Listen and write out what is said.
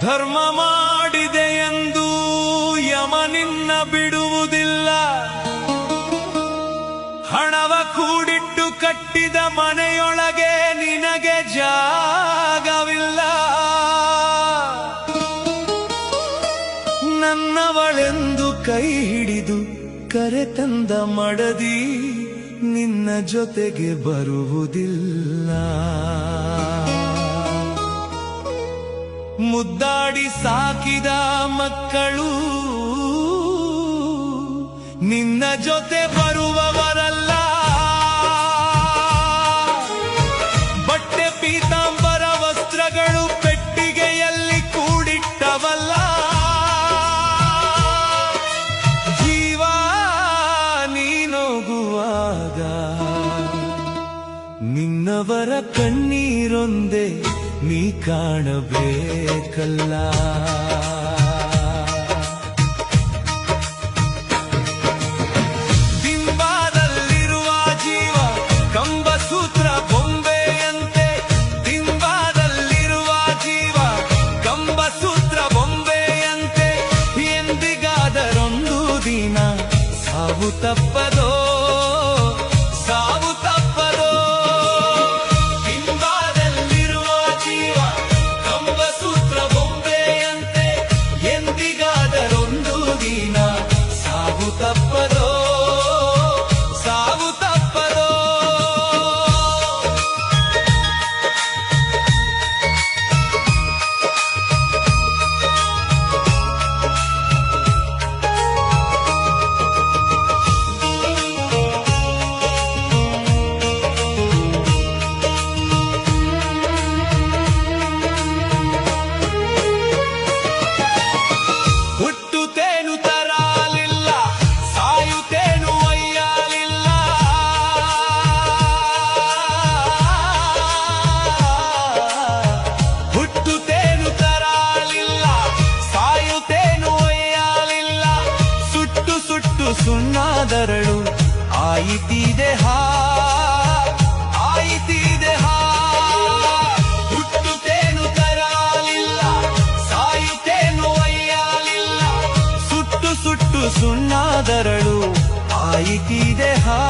ಧರ್ಮ ಮಾಡಿದೆ ಎಂದು ಯಮ ನಿನ್ನ ಬಿಡುವುದಿಲ್ಲ. ಹಣವ ಕೂಡಿಟ್ಟು ಕಟ್ಟಿದ ಮನೆಯೊಳಗೆ ನಿನಗೆ ಜಾಗವಿಲ್ಲ. ನನ್ನವಳೆಂದು ಕೈ ಹಿಡಿದು ಕರೆತಂದ ಮಡದಿ ನಿನ್ನ ಜೊತೆಗೆ ಬರುವುದಿಲ್ಲ. ಮುದ್ದಾಡಿ ಸಾಕಿದ ಮಕ್ಕಳು ನಿನ್ನ ಜೊತೆ ಬರುವವರಲ್ಲ. ಬಟ್ಟೆ ಪೀತಾಂಬರ ವಸ್ತ್ರಗಳು ಪೆಟ್ಟಿಗೆಯಲ್ಲಿ ಕೂಡಿಟ್ಟವಲ್ಲ. ಜೀವ ನೀನೋಗುವಾಗ ನಿನ್ನವರ ಕಣ್ಣೀರೊಂದೇ ನೀ ಕಾಣಬೇಕಲ್ಲ. ದಿಂಬಾದಲ್ಲಿರುವ ಜೀವ ಕಂಬಸೂತ್ರ ಬೊಂಬೆಯಂತೆ. ದಿಂಬಾದಲ್ಲಿರುವ ಜೀವ ಕಂಬಸೂತ್ರ ಬೊಂಬೆಯಂತೆ. ಎಂದಿಗಾದರೊಂದು ದಿನ ಸಾವು ತಪ್ಪದೋ, ಸಾವು ತಪ್ಪದೋ. ತಪ್ಪದೋ, ಸಾವು ತಪ್ಪದೋ. ಹುಟ್ಟುತ್ತೇನು ತರಲಿಲ್ಲ, ಸಾಯುತ್ತೇನು ಒಯ್ಯಲಿಲ್ಲ. ಹುಟ್ಟುತ್ತೇನು ತರಲಿಲ್ಲ, ಸಾಯುತ್ತೇನು ಒಯ್ಯಲಿಲ್ಲ. ಸುಟ್ಟು ಸುಟ್ಟು ಸುಣ್ಣಾದರಳು ಆಯಿತಿದೆ ಹಾ, ಆಯಿತಿದೆ ಹಾ. ಹುಟ್ಟುತ್ತೇನು ತರಲಿಲ್ಲ, ಸಾಯುತ್ತೇನು ಒಯ್ಯಲಿಲ್ಲ. ಸುಟ್ಟು ಸುಟ್ಟು ಸುಣ್ಣಾದರಳು ಆಯಿತಿದೆ ಹಾ.